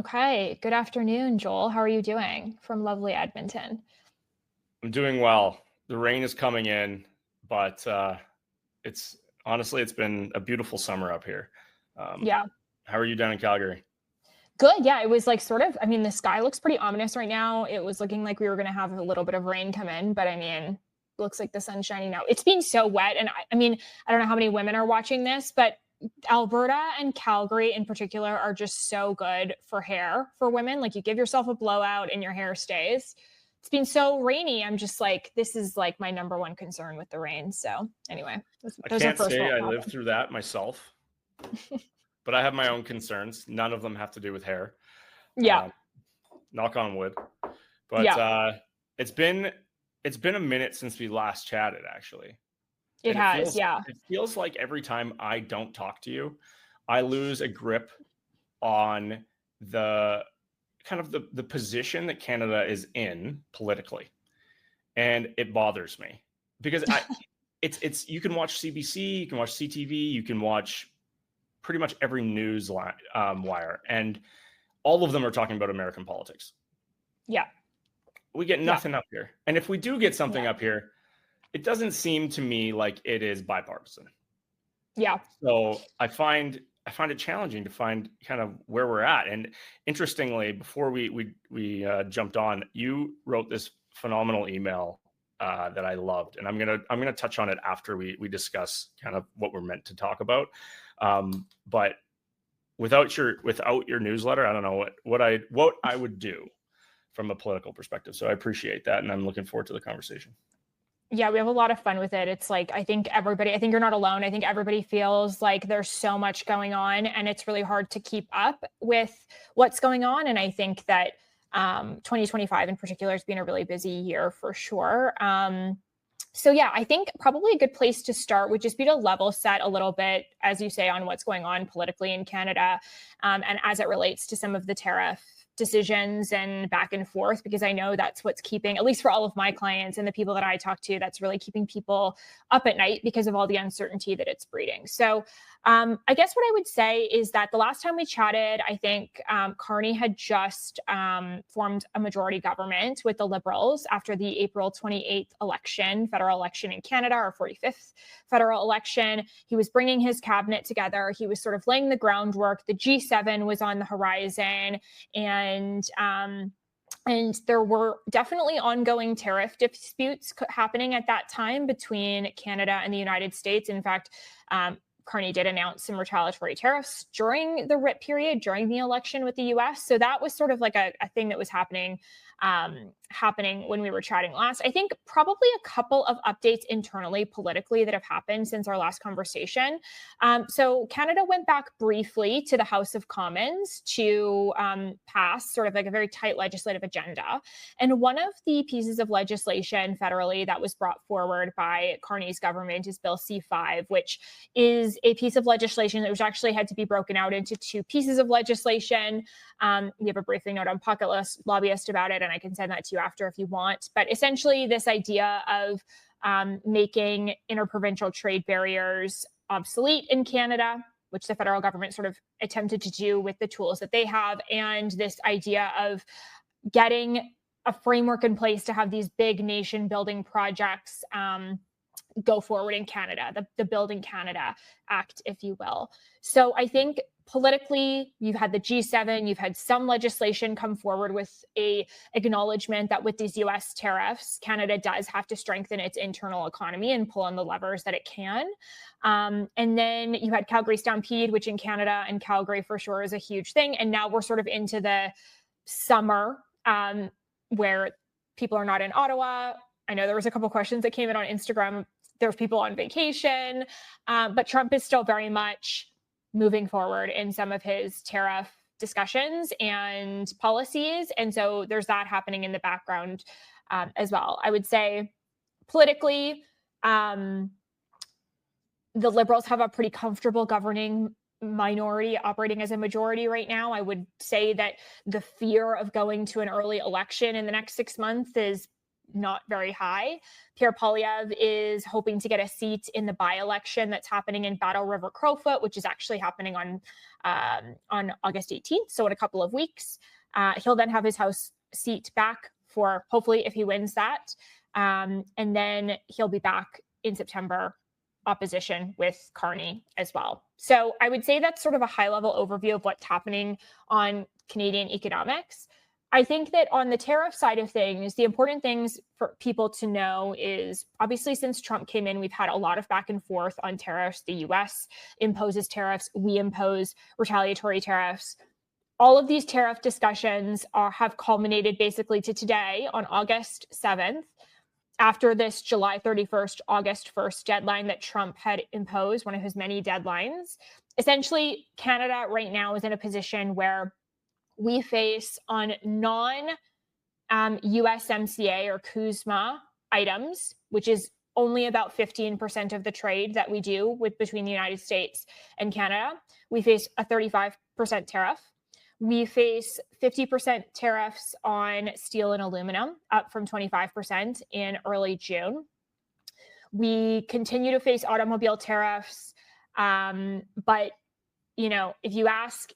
Okay, good afternoon, Joel. How are you doing from lovely Edmonton? I'm doing well. The rain is coming in, but it's honestly it's been a beautiful summer up here. Um, Yeah, how are you down in Calgary? good. Yeah, it was like sort of, the sky looks pretty ominous right now. It was looking like we were going to have a little bit of rain come in, but looks like the sun's shining now. It's been so wet. And I don't know how many women are watching this, but Alberta and Calgary in particular are just so good for hair for women. Like you give yourself a blowout and your hair stays. It's been so rainy. I'm just like, this is like my number one concern with the rain. So anyway, I those are can't first say world I lived problems. through that myself, but I have my own concerns. None of them have to do with hair. Yeah. Um, Knock on wood. But Yeah. it's been it's been a minute since we last chatted, actually, It and it has, feels yeah. it feels like every time I don't talk to you, I lose a grip on the kind of the position that Canada is in politically, and it bothers me because it's you can watch CBC, you can watch CTV, you can watch pretty much every news wire, and all of them are talking about American politics. Yeah. We get Yeah. nothing up here, and if we do get something Yeah. up here, it doesn't seem to me like it is bipartisan. Yeah. So I find it challenging to find kind of where we're at. And interestingly, before we jumped on, you wrote this phenomenal email that I loved, and I'm gonna touch on it after we discuss kind of what we're meant to talk about. But without your newsletter, I don't know what I would do from a political perspective. So I appreciate that, and I'm looking forward to the conversation. Yeah, we have a lot of fun with it. It's like I think you're not alone. I think everybody feels like there's so much going on and it's really hard to keep up with what's going on. And I think that 2025 in particular has been a really busy year for sure. So yeah, I think probably a good place to start would just be to level set a little bit, as you say, on what's going on politically in Canada, and as it relates to some of the tariff decisions and back and forth, because I know that's what's keeping, at least for all of my clients and the people that I talk to, that's really keeping people up at night because of all the uncertainty that it's breeding. So I guess what I would say is that the last time we chatted, I think Carney had just formed a majority government with the Liberals after the April 28th election, federal election in Canada, or 45th federal election. He was bringing his cabinet together. He was sort of laying the groundwork. The G7 was on the horizon, and there were definitely ongoing tariff disputes happening at that time between Canada and the United States. In fact, Carney did announce some retaliatory tariffs during the RIP period, during the election with the US. So that was sort of like a thing that was happening when we were chatting last. I think probably a couple of updates internally politically that have happened since our last conversation. So Canada went back briefly to the House of Commons to pass sort of like a very tight legislative agenda. And one of the pieces of legislation federally that was brought forward by Carney's government is Bill C5, which is a piece of legislation that was actually had to be broken out into two pieces of legislation. We have a briefing note on Pocket Lobbyist about it, and I can send that to you after if you want. But essentially, this idea of making interprovincial trade barriers obsolete in Canada, which the federal government sort of attempted to do with the tools that they have, and this idea of getting a framework in place to have these big nation building projects go forward in Canada, the Building Canada Act, if you will. So I think politically, you've had the G7, you've had some legislation come forward with a acknowledgement that with these US tariffs, Canada does have to strengthen its internal economy and pull on the levers that it can. And then you had Calgary Stampede, which in Canada and Calgary for sure is a huge thing. And now we're sort of into the summer where people are not in Ottawa. I know there was a couple questions that came in on Instagram. There's people on vacation, but Trump is still very much moving forward in some of his tariff discussions and policies. And so there's that happening in the background as well. I would say politically, the Liberals have a pretty comfortable governing minority operating as a majority right now. I would say that the fear of going to an early election in the next 6 months is not very high. Pierre Poilievre is hoping to get a seat in the by-election that's happening in Battle River Crowfoot, which is actually happening on August 18th, so in a couple of weeks. He'll then have his House seat back for, hopefully, if he wins that. And then he'll be back in September, opposition with Carney as well. So I would say that's sort of a high-level overview of what's happening on Canadian economics. I think that on the tariff side of things, the important things for people to know is, obviously, since Trump came in, we've had a lot of back and forth on tariffs. The US imposes tariffs, we impose retaliatory tariffs. All of these tariff discussions have culminated basically to today on August 7th, after this July 31st, August 1st deadline that Trump had imposed, one of his many deadlines. Essentially, Canada right now is in a position where we face on non-USMCA or CUSMA items, which is only about 15% of the trade that we do between the United States and Canada. We face a 35% tariff. We face 50% tariffs on steel and aluminum, up from 25% in early June. We continue to face automobile tariffs, but if you ask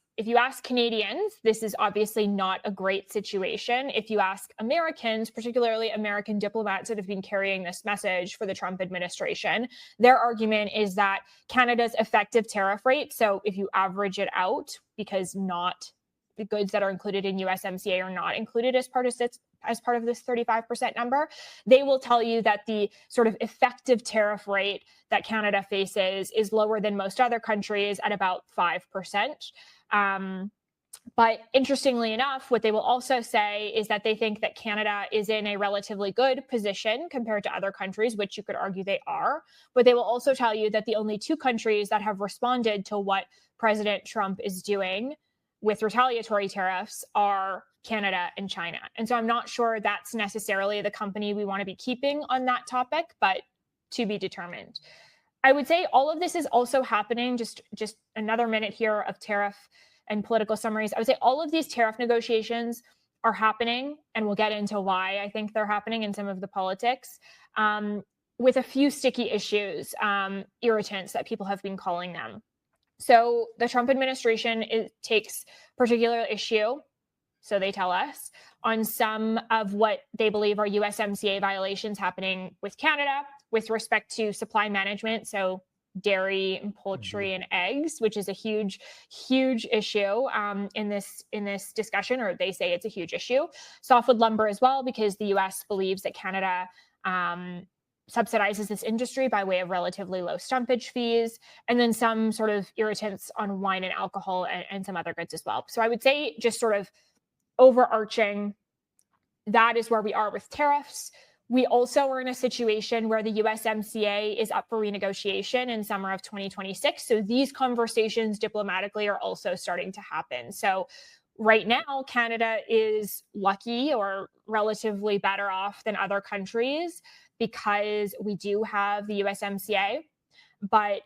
Canadians, this is obviously not a great situation. If you ask Americans, particularly American diplomats that have been carrying this message for the Trump administration, their argument is that Canada's effective tariff rate, so if you average it out, because not the goods that are included in USMCA are not included as part of this 35% number, they will tell you that the sort of effective tariff rate that Canada faces is lower than most other countries at about 5%. But interestingly enough, what they will also say is that they think that Canada is in a relatively good position compared to other countries, which you could argue they are. But they will also tell you that the only two countries that have responded to what President Trump is doing with retaliatory tariffs are Canada and China. And so I'm not sure that's necessarily the company we want to be keeping on that topic, but to be determined. I would say all of this is also happening, just another minute here of tariff and political summaries. I would say all of these tariff negotiations are happening, and we'll get into why I think they're happening in some of the politics, with a few sticky issues, irritants that people have been calling them. So the Trump administration takes particular issue, so they tell us, on some of what they believe are USMCA violations happening with Canada with respect to supply management, so dairy and poultry and eggs, which is a huge issue in this discussion, or they say it's a huge issue. Softwood lumber as well, because the US believes that Canada subsidizes this industry by way of relatively low stumpage fees, and then some sort of irritants on wine and alcohol and some other goods as well. So I would say, just sort of overarching, that is where we are with tariffs. We also are in a situation where the USMCA is up for renegotiation in summer of 2026. So these conversations diplomatically are also starting to happen. So right now, Canada is lucky or relatively better off than other countries because we do have the USMCA, but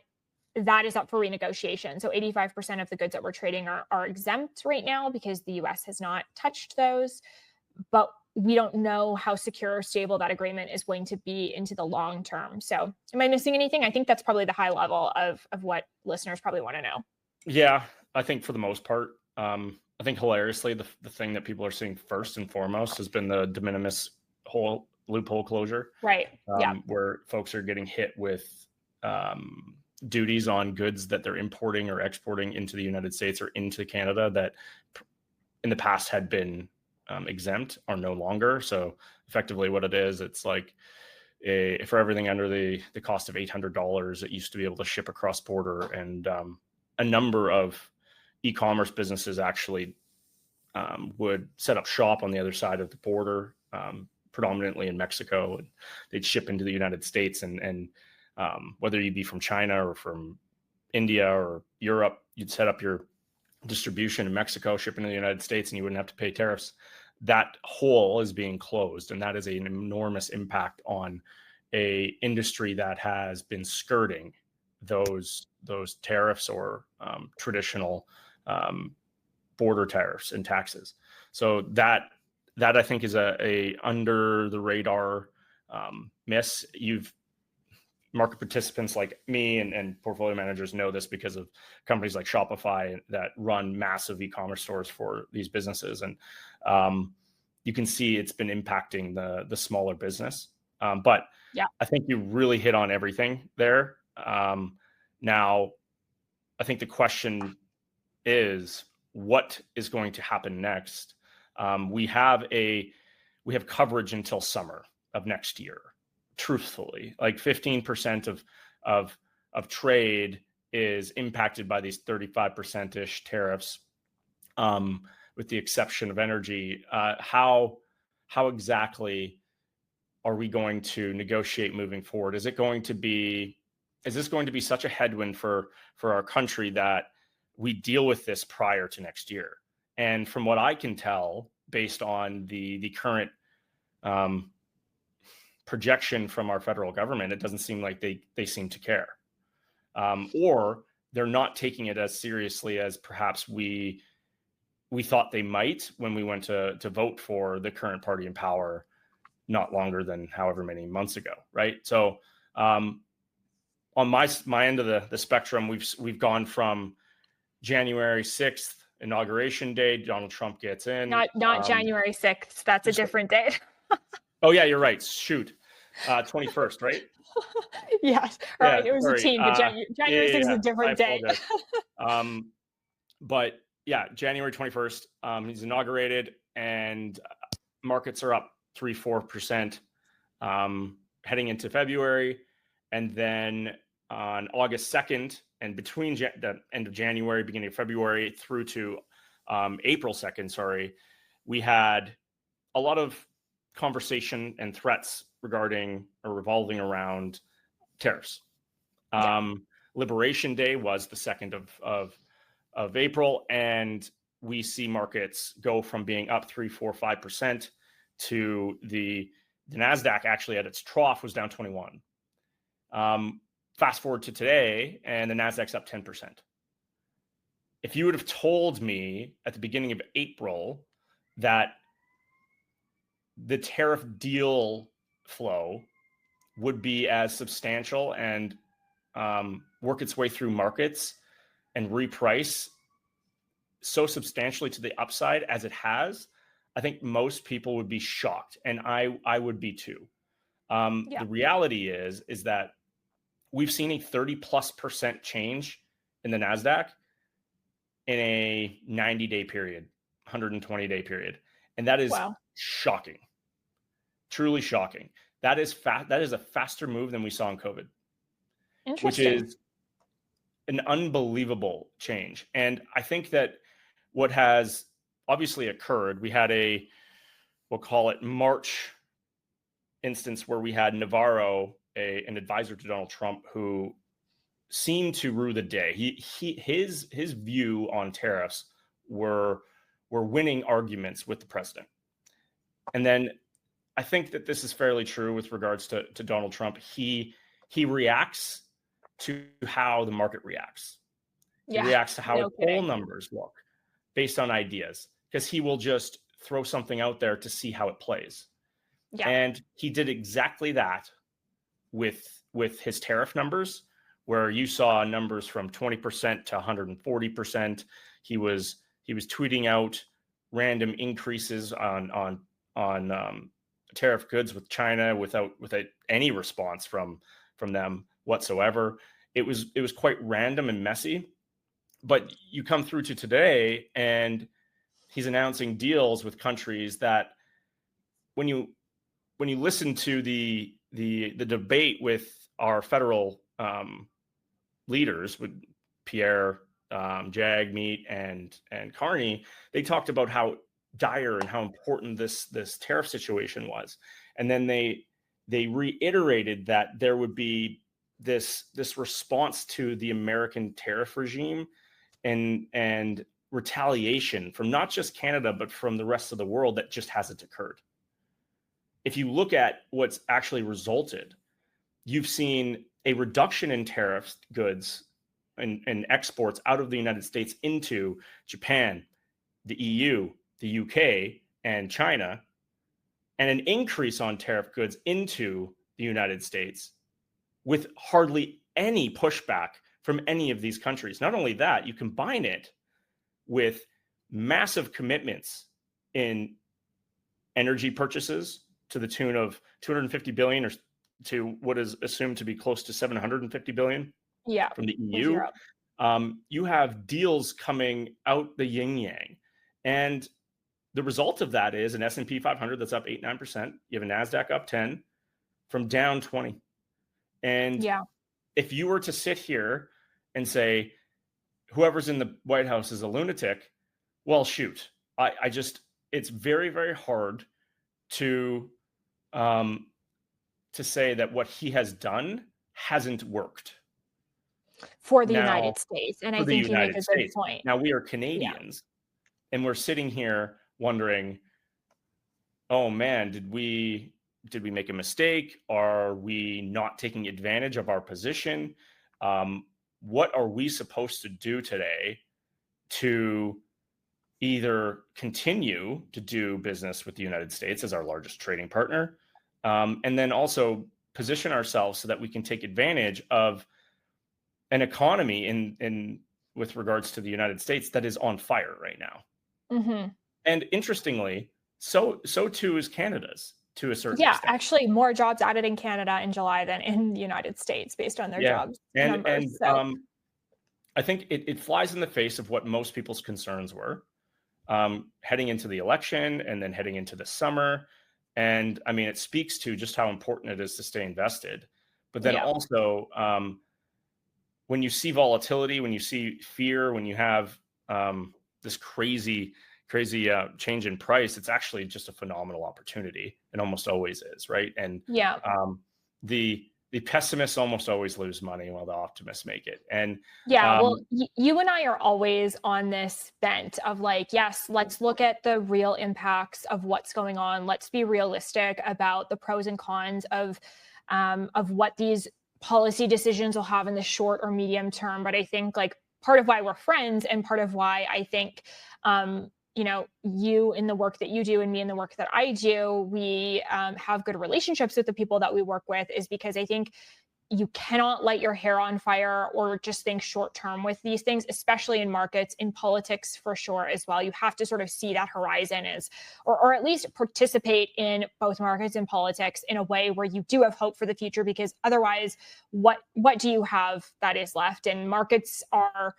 that is up for renegotiation. So 85% of the goods that we're trading are exempt right now because the US has not touched those, but we don't know how secure or stable that agreement is going to be into the long term. So am I missing anything? I think that's probably the high level of what listeners probably want to know. Yeah, I think for the most part, I think hilariously, the thing that people are seeing first and foremost has been the de minimis whole loophole closure, right? Where folks are getting hit with duties on goods that they're importing or exporting into the United States or into Canada that in the past had been exempt are no longer. So effectively what it is, it's like for everything under the cost of $800, it used to be able to ship across border. And a number of e-commerce businesses actually would set up shop on the other side of the border, predominantly in Mexico, and they'd ship into the United States. And whether you be from China or from India or Europe, you'd set up your distribution in Mexico, ship into the United States, and you wouldn't have to pay tariffs. That hole is being closed, and that is an enormous impact on a industry that has been skirting those tariffs or traditional border tariffs and taxes. So that that I think is a under the radar miss. Market participants like me and portfolio managers know this because of companies like Shopify that run massive e-commerce stores for these businesses. And you can see it's been impacting the smaller business. But Yeah. I think you really hit on everything there. Now, I think the question is, what is going to happen next? We have coverage until summer of next year. Truthfully, like 15% of trade is impacted by these 35%-ish tariffs, with the exception of energy. How exactly are we going to negotiate moving forward? Is this going to be such a headwind for our country that we deal with this prior to next year? And from what I can tell, based on the current projection from our federal government, it doesn't seem like they seem to care, or they're not taking it as seriously as perhaps we thought they might when we went to vote for the current party in power not longer than however many months ago, right? So on my end of the spectrum, we've gone from January 6th, inauguration day, Donald Trump gets in. Not January 6th. That's a different date. Oh yeah, you're right. Shoot. 21st, right? Yes. All right. It was a team, but January 6th is a different day. But yeah, January 21st, he's inaugurated, and markets are up 3-4% heading into February. And then on August 2nd, and between the end of January, beginning of February through to April 2nd, we had a lot of conversation and threats regarding or revolving around tariffs. Liberation Day was the 2nd of April, and we see markets go from being up 3-5% to the NASDAQ actually at its trough was down 21. Fast forward to today, and the NASDAQ's up 10%. If you would have told me at the beginning of April that the tariff deal flow would be as substantial and work its way through markets and reprice so substantially to the upside as it has, I think most people would be shocked, and I would be too. The reality is that we've seen a 30+% change in the NASDAQ in a 90-day period, 120-day period, and that is shocking. Truly shocking. That is a faster move than we saw in COVID, which is an unbelievable change. And I think that what has obviously occurred, we had we'll call it March instance where we had Navarro, an advisor to Donald Trump, who seemed to rue the day. His view on tariffs were winning arguments with the president. And then I think that this is fairly true with regards to Donald Trump. He reacts to how the market reacts. He reacts to how poll numbers look based on ideas, because he will just throw something out there to see how it plays. Yeah. And he did exactly that with his tariff numbers, where you saw numbers from 20% to 140%. He was tweeting out random increases on tariff goods with China without any response from them whatsoever. It was quite random and messy. But you come through to today, and he's announcing deals with countries that, when you listen to the debate with our federal leaders, with Pierre, Jagmeet, and Carney, they talked about how dire and how important this tariff situation was, and then they reiterated that there would be this response to the American tariff regime and retaliation from not just Canada but from the rest of the world that just hasn't occurred. If you look at what's actually resulted, you've seen a reduction in tariff goods and exports out of the United States into Japan, the EU, the UK, and China, and an increase on tariff goods into the United States with hardly any pushback from any of these countries. Not only that, you combine it with massive commitments in energy purchases to the tune of 250 billion, or to what is assumed to be close to 750 billion from the EU. You have deals coming out the yin yang, and the result of that is an S&P 500 that's up 8-9%. You have a NASDAQ up 10 from down 20. And if you were to sit here and say, whoever's in the White House is a lunatic, well, shoot, I just, it's very, very hard to say that what he has done hasn't worked for the United States. And I think you make a good point. Now, we are Canadians, and we're sitting here wondering, oh man, did we make a mistake? Are we not taking advantage of our position? What are we supposed to do today to either continue to do business with the United States as our largest trading partner, and then also position ourselves so that we can take advantage of an economy in with regards to the United States that is on fire right now? Mm-hmm. And interestingly, so too is Canada's, to a certain extent. Actually, more jobs added in Canada in July than in the United States based on their jobs numbers. I think it flies in the face of what most people's concerns were heading into the election and then heading into the summer. And I mean, it speaks to just how important it is to stay invested. But then also, when you see volatility, when you see fear, when you have this crazy change in price, it's actually just a phenomenal opportunity. It almost always is, right? And the pessimists almost always lose money while the optimists make it. And well, you and I are always on this bent of like, yes, let's look at the real impacts of what's going on. Let's be realistic about the pros and cons of what these policy decisions will have in the short or medium term. But I think like part of why we're friends, and part of why I think you in the work that you do and me in the work that I do, we have good relationships with the people that we work with, is because I think you cannot light your hair on fire or just think short term with these things, especially in markets, in politics for sure as well. You have to sort of see that horizon or at least participate in both markets and politics in a way where you do have hope for the future, because otherwise what do you have that is left? And markets are,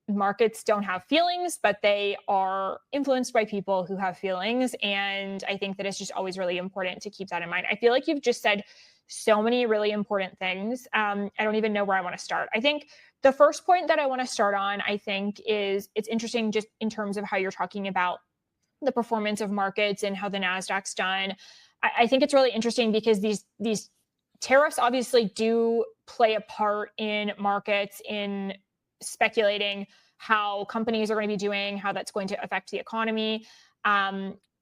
markets don't have feelings, but they are influenced by people who have feelings. And I think that it's just always really important to keep that in mind. I feel like you've just said so many really important things. I don't even know where I want to start. I think the first point that I want to start on, I think, is it's interesting just in terms of how you're talking about the performance of markets and how the NASDAQ's done. I think it's really interesting because these tariffs obviously do play a part in markets, in speculating how companies are going to be doing, how that's going to affect the economy.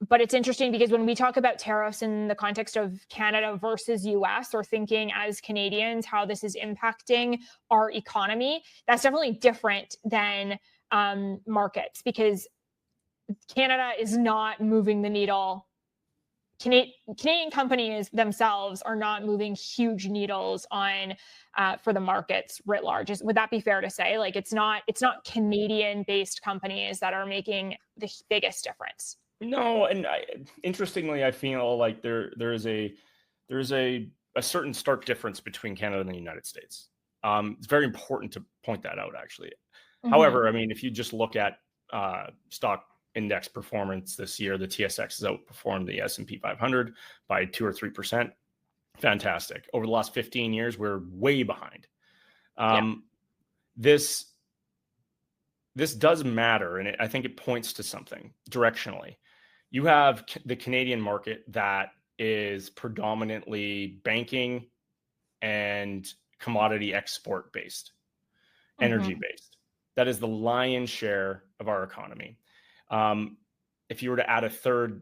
But it's interesting because when we talk about tariffs in the context of Canada versus US, or thinking as Canadians how this is impacting our economy, that's definitely different than markets, because Canada is not moving the needle. Canadian companies themselves are not moving huge needles on for the markets writ large. Would that be fair to say? Like it's not Canadian-based companies that are making the biggest difference. No, and interestingly, I feel like there is a certain stark difference between Canada and the United States. It's very important to point that out, actually. Mm-hmm. However, I mean, if you just look at stock index performance this year, the TSX has outperformed the S&P 500 by 2 or 3%. Fantastic. Over the last 15 years, we're way behind. This does matter, and I think it points to something directionally. You have the Canadian market that is predominantly banking and commodity export based, energy based. That is the lion's share of our economy. If you were to add a third,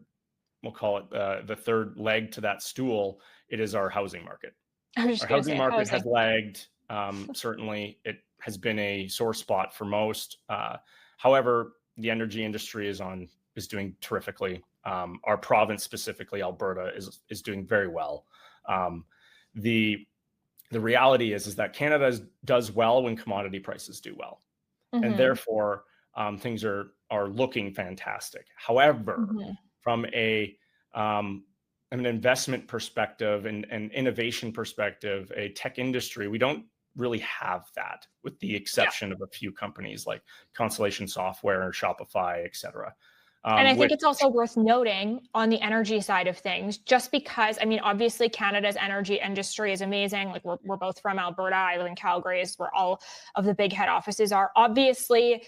we'll call it the third leg to that stool, it is our housing market. Our housing market has lagged. Certainly, it has been a sore spot for most. However, the energy industry is on is doing terrifically. Our province, specifically Alberta, is doing very well. The reality is that Canada does well when commodity prices do well, and therefore things are looking fantastic. However, from an investment perspective and innovation perspective, a tech industry, we don't really have that, with the exception of a few companies like Constellation Software, Shopify, etc. And I think it's also worth noting on the energy side of things, just because, I mean, obviously Canada's energy industry is amazing. Like we're both from Alberta. I live in Calgary, is where all of the big head offices are. Obviously,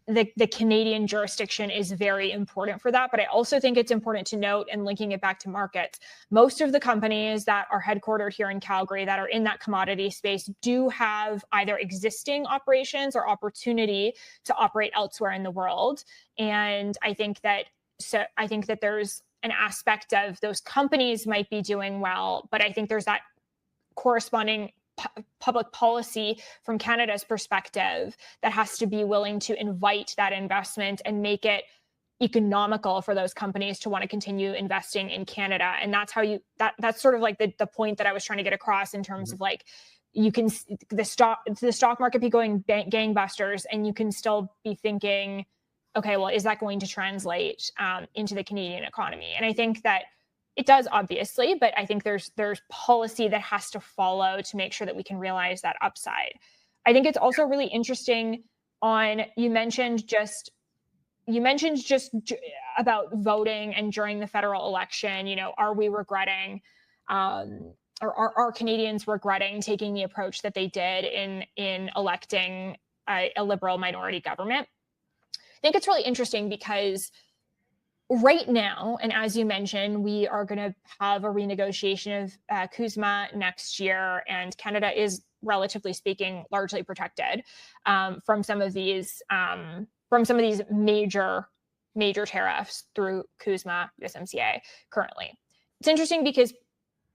the Canadian jurisdiction is very important for that. But I also think it's important to note, and linking it back to markets, most of the companies that are headquartered here in Calgary that are in that commodity space do have either existing operations or opportunity to operate elsewhere in the world. And I think that there's an aspect of those companies might be doing well, but I think there's that corresponding public policy from Canada's perspective that has to be willing to invite that investment and make it economical for those companies to want to continue investing in Canada. And that's how that's sort of like the point that I was trying to get across in terms of like, you can the stock market be going gangbusters, and you can still be thinking, okay, well, is that going to translate into the Canadian economy? And I think that it does, obviously, but I think there's policy that has to follow to make sure that we can realize that upside. I think it's also really interesting you mentioned just about voting and during the federal election, are we regretting, or are Canadians regretting taking the approach that they did in electing a liberal minority government? I think it's really interesting because right now, and as you mentioned, we are going to have a renegotiation of CUSMA next year, and Canada is, relatively speaking, largely protected from some of these major tariffs through CUSMA, USMCA currently. It's interesting because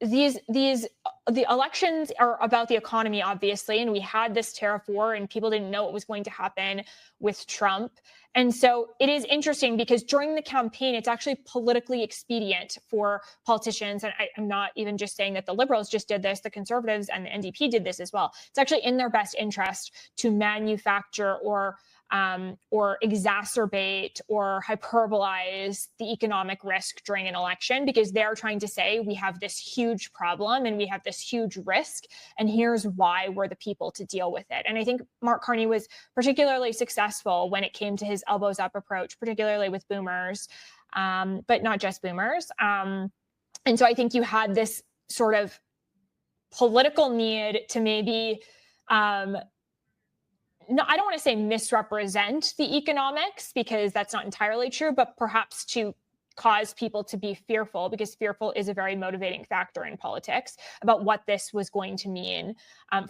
the elections are about the economy, obviously, and we had this tariff war and people didn't know what was going to happen with Trump. And so it is interesting because during the campaign, it's actually politically expedient for politicians. And I'm not even just saying that the Liberals just did this, the Conservatives and the NDP did this as well. It's actually in their best interest to manufacture or exacerbate or hyperbolize the economic risk during an election, because they're trying to say we have this huge problem and we have this huge risk, and here's why we're the people to deal with it. And I think Mark Carney was particularly successful when it came to his elbows up approach, particularly with boomers, but not just boomers. And so I think you had this sort of political need to maybe no, I don't want to say misrepresent the economics, because that's not entirely true, but perhaps to cause people to be fearful, because fearful is a very motivating factor in politics, about what this was going to mean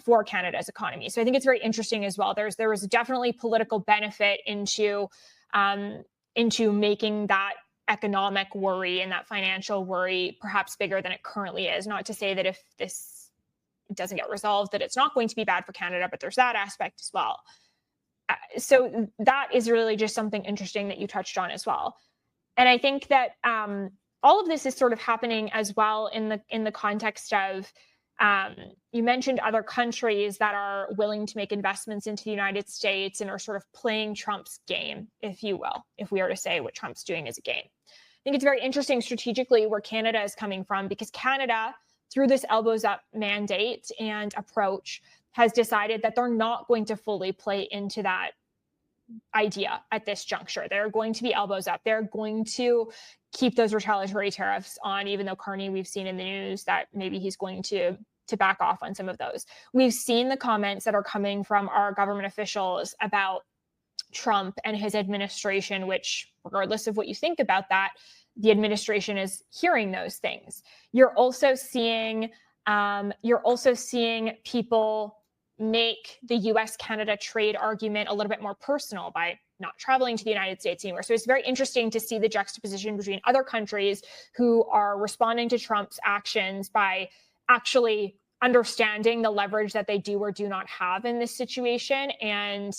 for Canada's economy. So I think it's very interesting as well. There was definitely political benefit into making that economic worry and that financial worry perhaps bigger than it currently is. Not to say that if this doesn't get resolved that it's not going to be bad for Canada, but there's that aspect as well. So that is really just something interesting that you touched on as well. And I think that all of this is sort of happening as well in the context of, you mentioned other countries that are willing to make investments into the United States and are sort of playing Trump's game, if you will, if we are to say what Trump's doing is a game. I think it's very interesting strategically where Canada is coming from, because Canada, through this elbows up mandate and approach, has decided that they're not going to fully play into that idea at this juncture. They're going to be elbows up. They're going to keep those retaliatory tariffs on, even though Carney, we've seen in the news that maybe he's going to back off on some of those. We've seen the comments that are coming from our government officials about Trump and his administration, which, regardless of what you think about that, the administration is hearing those things. You're also seeing people make the US-Canada trade argument a little bit more personal by not traveling to the United States anymore. So it's very interesting to see the juxtaposition between other countries who are responding to Trump's actions by actually understanding the leverage that they do or do not have in this situation and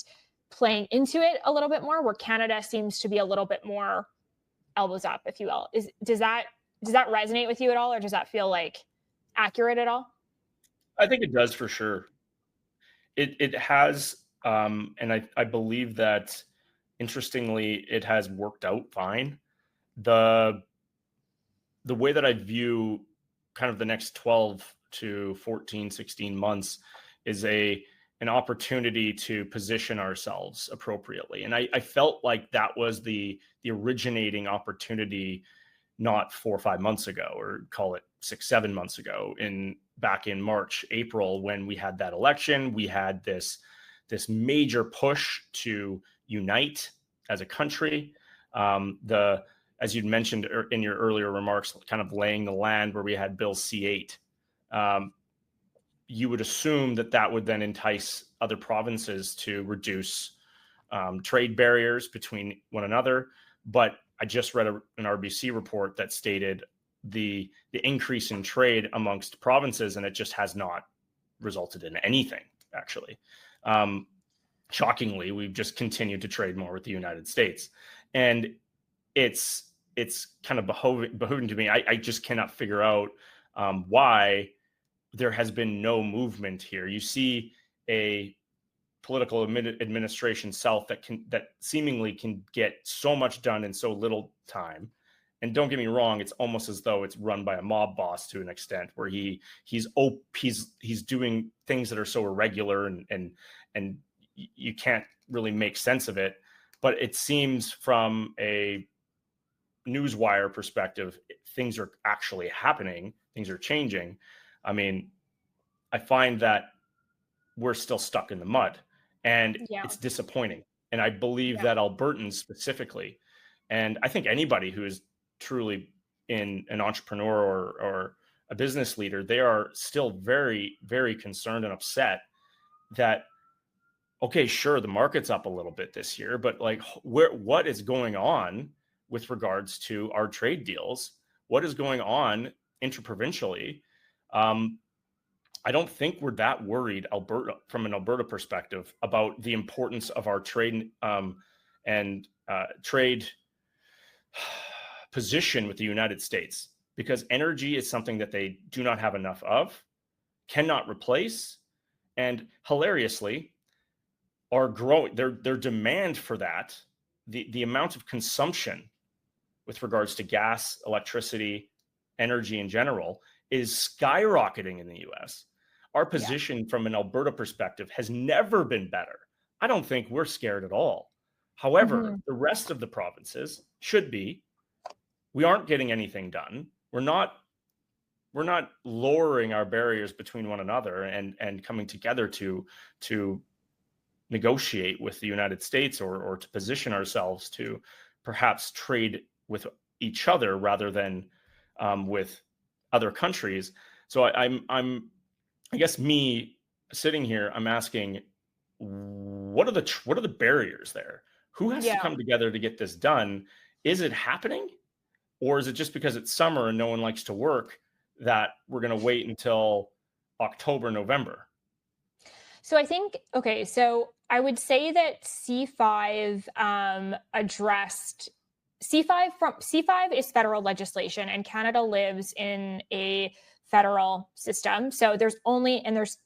playing into it a little bit more, where Canada seems to be a little bit more elbows up, if you will. Does that resonate with you at all, or does that feel like accurate at all? I think it does for sure. It has, and I believe that, interestingly, it has worked out fine. The way that I view kind of the next 12 to 14, 16 months is an opportunity to position ourselves appropriately. And I felt like that was the originating opportunity not 4 or 5 months ago, or call it 6, 7 months ago, back in March, April, when we had that election. We had this major push to unite as a country. As you'd mentioned in your earlier remarks, kind of laying the land where we had Bill C-8. You would assume that would then entice other provinces to reduce trade barriers between one another. But I just read an RBC report that stated the increase in trade amongst provinces, and it just has not resulted in anything, actually. Shockingly, we've just continued to trade more with the United States. And it's kind of behooving to me. I just cannot figure out why there has been no movement here. You see a political administration south that seemingly can get so much done in so little time. And don't get me wrong, it's almost as though it's run by a mob boss to an extent, where he's doing things that are so irregular and you can't really make sense of it. But it seems, from a newswire perspective, things are actually happening. Things are changing. I mean, I find that we're still stuck in the mud, and it's disappointing. And I believe that Albertans specifically, and I think anybody who is truly in an entrepreneur or a business leader, they are still very, very concerned and upset that, okay, sure, the market's up a little bit this year, but like, what is going on with regards to our trade deals? What is going on interprovincially? I don't think we're that worried, from an Alberta perspective, about the importance of our trade and trade position with the United States, because energy is something that they do not have enough of, cannot replace, and hilariously are growing. Their demand for that, the amount of consumption with regards to gas, electricity, energy in general, is skyrocketing in the US. Our position from an Alberta perspective has never been better. I don't think we're scared at all. However, the rest of the provinces should be. We aren't getting anything done. We're not lowering our barriers between one another and coming together to negotiate with the United States or to position ourselves to perhaps trade with each other rather than with other countries. So I guess me sitting here, I'm asking, what are the barriers there? Who has to come together to get this done? Is it happening? Or is it just because it's summer and no one likes to work that we're going to wait until October, November? So I think, okay, so I would say that C5 addressed C5 is federal legislation, and Canada lives in a federal system. So there's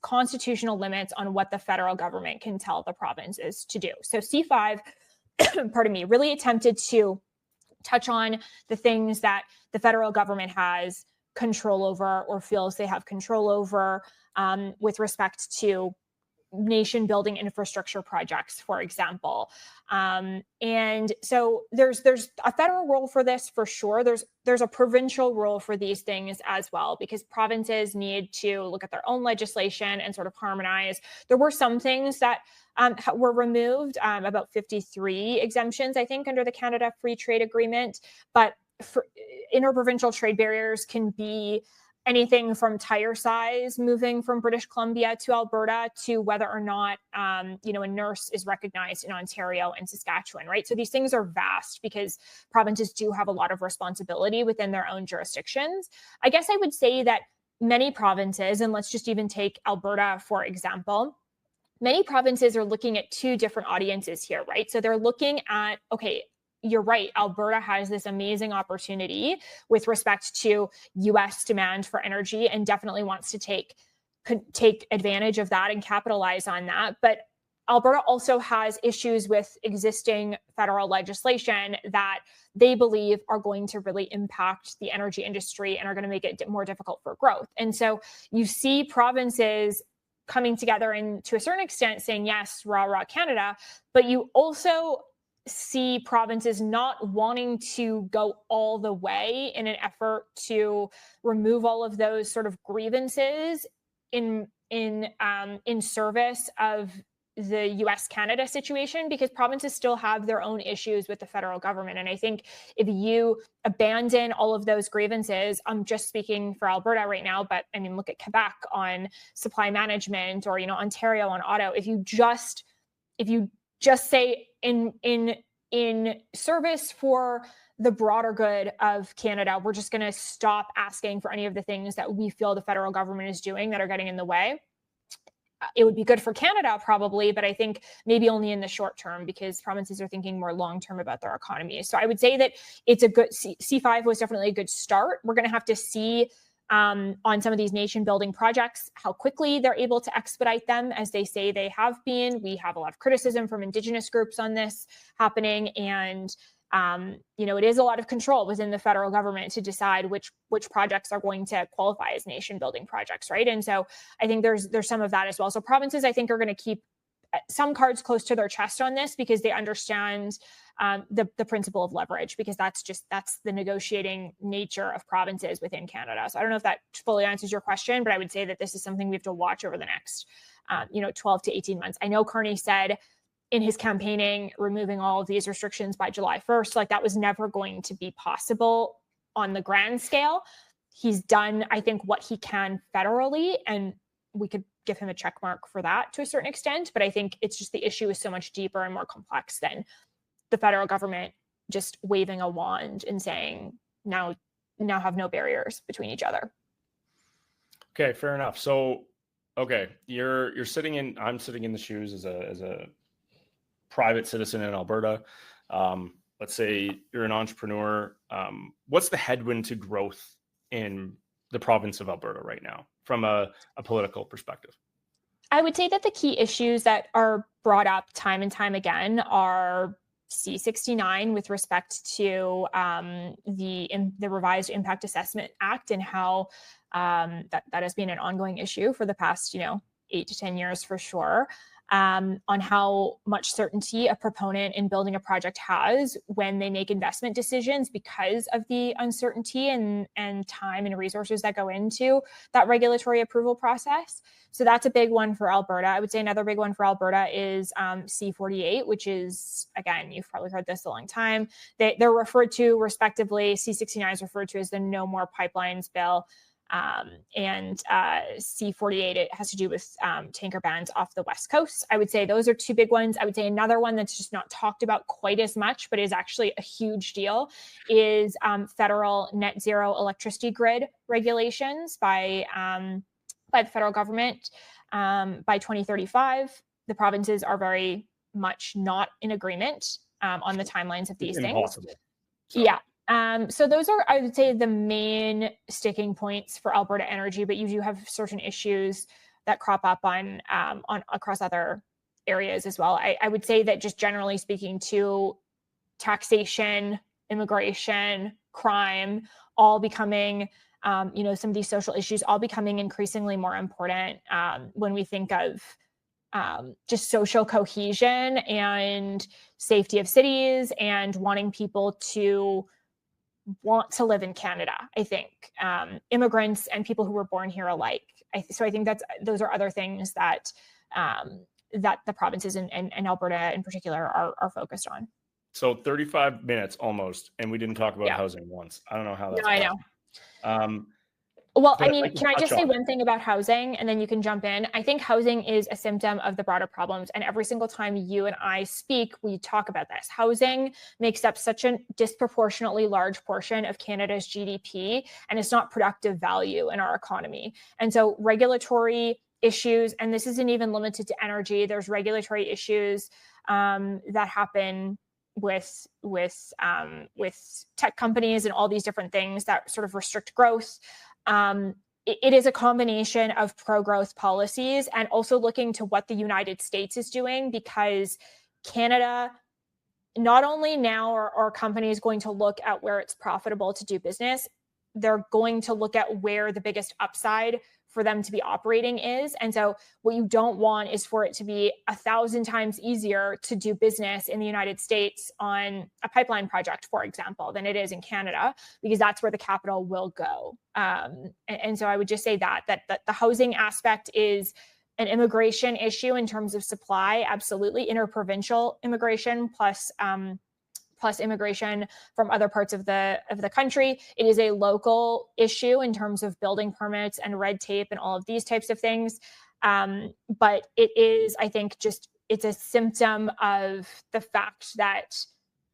constitutional limits on what the federal government can tell the provinces to do. So C5, pardon me, really attempted to touch on the things that the federal government has control over or feels they have control over with respect to nation building infrastructure projects, for example. And so there's a federal role for this for sure. There's a provincial role for these things as well, because provinces need to look at their own legislation and sort of harmonize. There were some things that were removed, about 53 exemptions, I think, under the Canada Free Trade Agreement. But interprovincial trade barriers can be anything from tire size, moving from British Columbia to Alberta, to whether or not, a nurse is recognized in Ontario and Saskatchewan, right? So these things are vast because provinces do have a lot of responsibility within their own jurisdictions. I guess I would say that many provinces, and let's just even take Alberta, for example, many provinces are looking at two different audiences here, right? So they're looking at, okay, you're right. Alberta has this amazing opportunity with respect to US demand for energy and definitely wants to take advantage of that and capitalize on that. But Alberta also has issues with existing federal legislation that they believe are going to really impact the energy industry and are going to make it more difficult for growth. And so you see provinces coming together and to a certain extent saying, yes, rah, rah, Canada, but you also see provinces not wanting to go all the way in an effort to remove all of those sort of grievances in service of the US-Canada situation, because provinces still have their own issues with the federal government. And I think if you abandon all of those grievances, I'm just speaking for Alberta right now, but I mean, look at Quebec on supply management, or, Ontario on auto. If you just say in service for the broader good of Canada, we're just going to stop asking for any of the things that we feel the federal government is doing that are getting in the way. It would be good for Canada probably, but I think maybe only in the short term, because provinces are thinking more long-term about their economy. So I would say that it's a good, C5 was definitely a good start. We're going to have to see on some of these nation building projects, how quickly they're able to expedite them, as they say they have been. We have a lot of criticism from Indigenous groups on this happening. And it is a lot of control within the federal government to decide which projects are going to qualify as nation building projects, right? And so I think there's some of that as well. So provinces, I think, are going to keep some cards close to their chest on this, because they understand the principle of leverage, because that's the negotiating nature of provinces within Canada. So I don't know if that fully answers your question, but I would say that this is something we have to watch over the next 12 to 18 months. I know Carney said in his campaigning, removing all of these restrictions by July 1st, like that was never going to be possible on the grand scale. He's done, I think, what he can federally, and we could give him a check mark for that to a certain extent. But I think it's just the issue is so much deeper and more complex than the federal government just waving a wand and saying, now have no barriers between each other. Okay, fair enough. So, okay, I'm sitting in the shoes as a private citizen in Alberta. Let's say you're an entrepreneur. What's the headwind to growth in the province of Alberta right now from a political perspective? I would say that the key issues that are brought up time and time again are C-69 with respect to the Revised Impact Assessment Act, and how that has been an ongoing issue for the past 8 to 10 years for sure. On how much certainty a proponent in building a project has when they make investment decisions, because of the uncertainty and time and resources that go into that regulatory approval process. So that's a big one for Alberta. I would say another big one for Alberta is C-48, which is, again, you've probably heard this a long time. They're referred to respectively, C-69 is referred to as the No More Pipelines Bill. And C-48, it has to do with tanker bans off the West Coast. I would say those are two big ones. I would say another one that's just not talked about quite as much, but is actually a huge deal, is federal net zero electricity grid regulations by the federal government by 2035. The provinces are very much not in agreement on the timelines of these things. So. Yeah. So those are, I would say, the main sticking points for Alberta Energy, but you do have certain issues that crop up on across other areas as well. I would say that just generally speaking, to taxation, immigration, crime, all becoming, some of these social issues all becoming increasingly more important when we think of just social cohesion and safety of cities and wanting people to want to live in Canada. I think immigrants and people who were born here alike. So I think those are other things that that the provinces and Alberta in particular are focused on. So 35 minutes almost, and we didn't talk about housing once. I don't know how that's possible. I know. Well, I mean, can I just say one thing about housing, and then you can jump in? I think housing is a symptom of the broader problems. And every single time you and I speak, we talk about this. Housing makes up such a disproportionately large portion of Canada's GDP, and it's not productive value in our economy. And so regulatory issues, and this isn't even limited to energy, there's regulatory issues that happen tech companies and all these different things that sort of restrict growth. It is a combination of pro-growth policies and also looking to what the United States is doing, because Canada, not only now are companies going to look at where it's profitable to do business, they're going to look at where the biggest upside for them to be operating is. And so what you don't want is for it to be 1,000 times easier to do business in the United States on a pipeline project, for example, than it is in Canada, because that's where the capital will go. And so I would just say that the housing aspect is an immigration issue in terms of supply, absolutely. Interprovincial immigration plus immigration from other parts of the country. It is a local issue in terms of building permits and red tape and all of these types of things. But it is, I think, it's a symptom of the fact that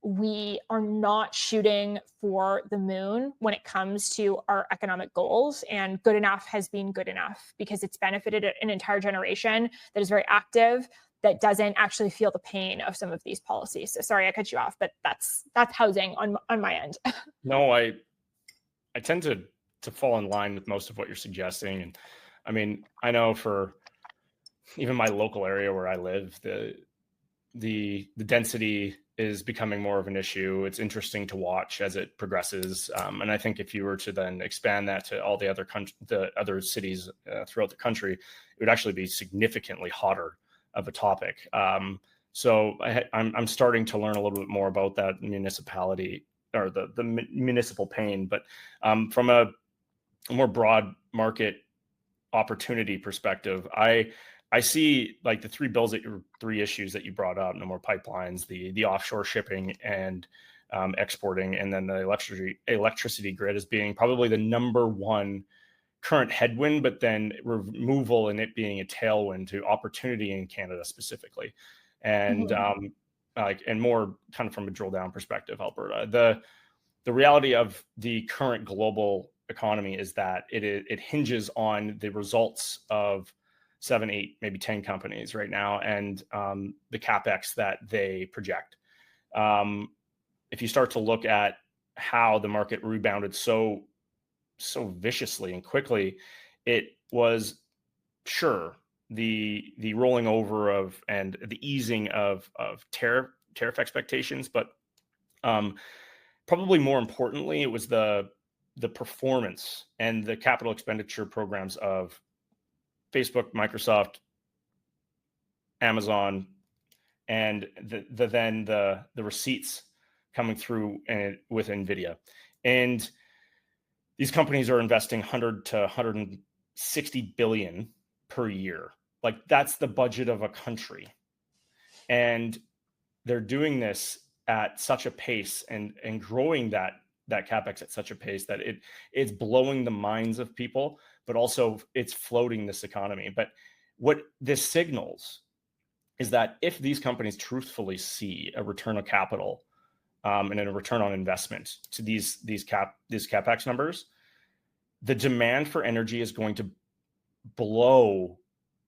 we are not shooting for the moon when it comes to our economic goals, and good enough has been good enough because it's benefited an entire generation that is very active, that doesn't actually feel the pain of some of these policies. So sorry, I cut you off, but that's housing on my end. No, I tend to fall in line with most of what you're suggesting. And I mean, I know for even my local area where I live, the density is becoming more of an issue. It's interesting to watch as it progresses. And I think if you were to then expand that to all the other cities throughout the country, it would actually be significantly hotter of a topic. So I'm starting to learn a little bit more about that municipality or the municipal pain, but from a more broad market opportunity perspective, I see like the three issues that you brought up: no more pipelines, the offshore shipping and exporting, and then the electricity grid as being probably the number one current headwind, but then removal and it being a tailwind to opportunity in Canada specifically. And and more kind of from a drill down perspective, Alberta, the reality of the current global economy is that it hinges on the results of 7, 8, maybe 10 companies right now, and the capex that they project. If you start to look at how the market rebounded so viciously and quickly, it was the rolling over of and the easing of tariff expectations, but probably more importantly, it was the performance and the capital expenditure programs of Facebook, Microsoft, Amazon, and the receipts coming through with NVIDIA. And these companies are investing 100 to 160 billion per year. Like, that's the budget of a country. And they're doing this at such a pace and growing that capex at such a pace that it's blowing the minds of people, but also it's floating this economy. But what this signals is that if these companies truthfully see a return of capital and a return on investment to these capex numbers, the demand for energy is going to blow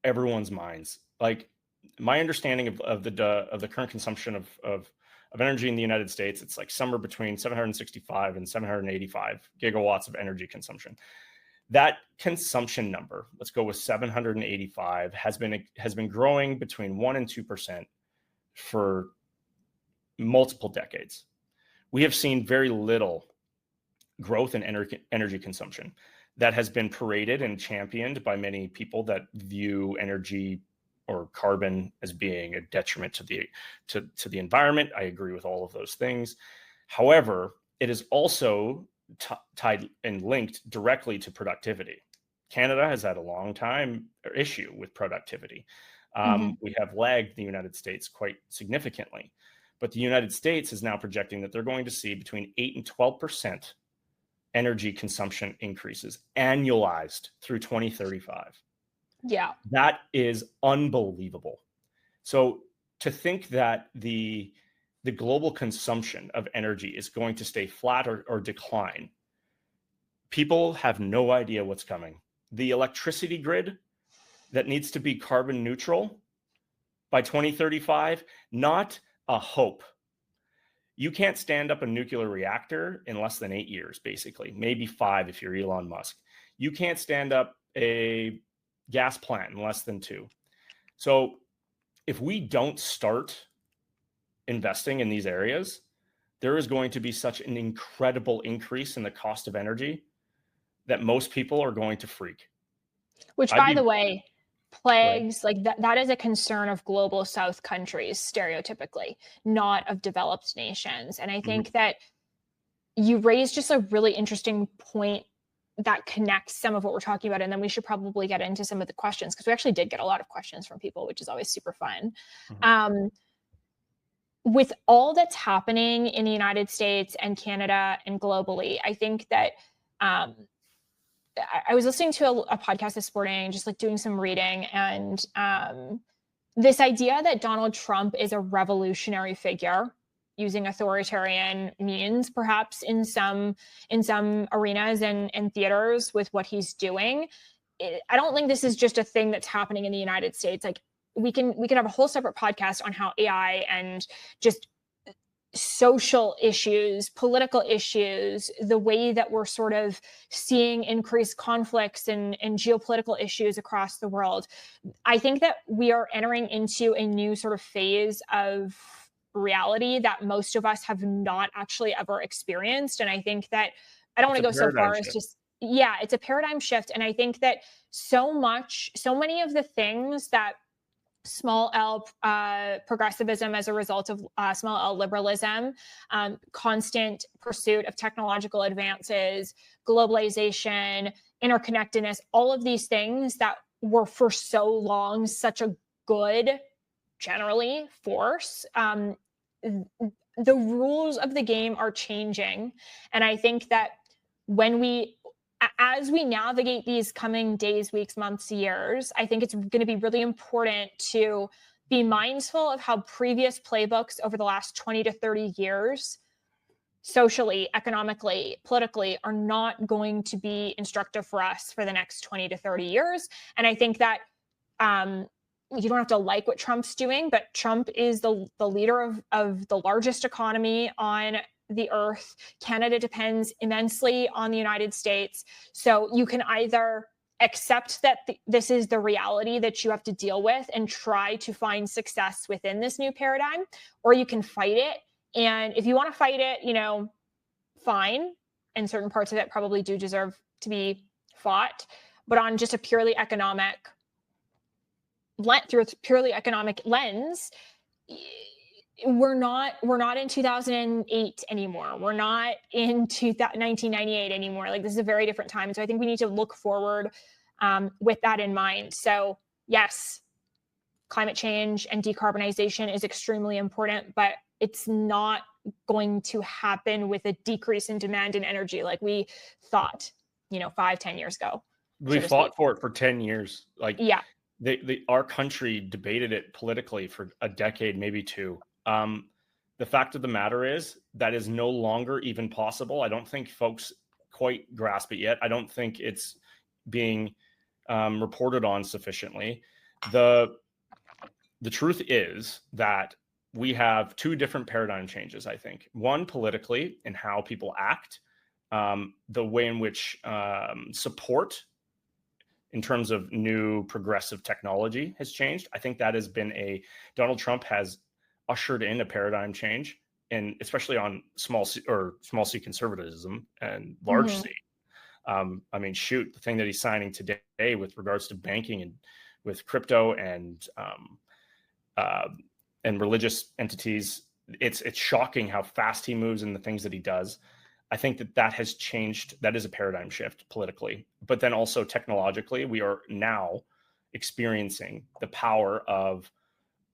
everyone's minds. Like, my understanding of the current consumption of energy in the United States, it's like somewhere between 765 and 785 gigawatts of energy consumption. That consumption number, let's go with 785, has been growing between 1% and 2% for multiple decades. We have seen very little growth in energy consumption. That has been paraded and championed by many people that view energy or carbon as being a detriment to the environment. I agree with all of those things. However, it is also tied and linked directly to productivity. Canada has had a long time issue with productivity. We have lagged the United States quite significantly, but the United States is now projecting that they're going to see between 8 and 12% energy consumption increases annualized through 2035. Yeah. That is unbelievable. So to think that the global consumption of energy is going to stay flat or decline, people have no idea what's coming. The electricity grid that needs to be carbon neutral by 2035, not a hope. You can't stand up a nuclear reactor in less than 8 years, basically, maybe 5 if you're Elon Musk. You can't stand up a gas plant in less than 2. So if we don't start investing in these areas, there is going to be such an incredible increase in the cost of energy that most people are going to freak. Which, by the way, plagues, like that is a concern of global South countries, stereotypically, not of developed nations. And I think that you raised just a really interesting point that connects some of what we're talking about. And then we should probably get into some of the questions, because we actually did get a lot of questions from people, which is always super fun. With all that's happening in the United States and Canada and globally, I think that I was listening to a podcast this morning, just like doing some reading, and this idea that Donald Trump is a revolutionary figure using authoritarian means, perhaps in some arenas and theaters with what he's doing. I don't think this is just a thing that's happening in the United States. Like we can have a whole separate podcast on how AI and just social issues, political issues, the way that we're sort of seeing increased conflicts and geopolitical issues across the world. I think that we are entering into a new sort of phase of reality that most of us have not actually ever experienced. And I think that I don't want to go so far as just, yeah, it's a paradigm shift. And I think that so many of the things that small L progressivism as a result of small L liberalism, constant pursuit of technological advances, globalization, interconnectedness, all of these things that were for so long such a good, generally, force. The rules of the game are changing. And I think that as we navigate these coming days, weeks, months, years, I think it's going to be really important to be mindful of how previous playbooks over the last 20 to 30 years, socially, economically, politically, are not going to be instructive for us for the next 20 to 30 years. And I think that you don't have to like what Trump's doing, but Trump is the leader of the largest economy on the earth. Canada depends immensely on the United States. So you can either accept that this is the reality that you have to deal with and try to find success within this new paradigm, or you can fight it. And if you want to fight it, fine. And certain parts of it probably do deserve to be fought. But on just a purely economic lens, we're not in 2008 anymore. We're not in 1998 anymore. Like, this is a very different time. So I think we need to look forward with that in mind. So yes, climate change and decarbonization is extremely important, but it's not going to happen with a decrease in demand in energy like we thought, 5-10 years ago. We fought for it for 10 years. Like, yeah. Our country debated it politically for a decade, maybe two. The fact of the matter is that is no longer even possible. I don't think folks quite grasp it yet. I don't think it's being reported on sufficiently. The truth is that we have two different paradigm changes, I think. One, politically, in how people act, the way in which support in terms of new progressive technology has changed. I think that has been Donald Trump has ushered in a paradigm change, and especially on small c conservatism and large C. I mean, shoot, the thing that he's signing today with regards to banking and with crypto and religious entities, it's shocking how fast he moves and the things that he does. I think that has changed. That is a paradigm shift politically, but then also technologically, we are now experiencing the power of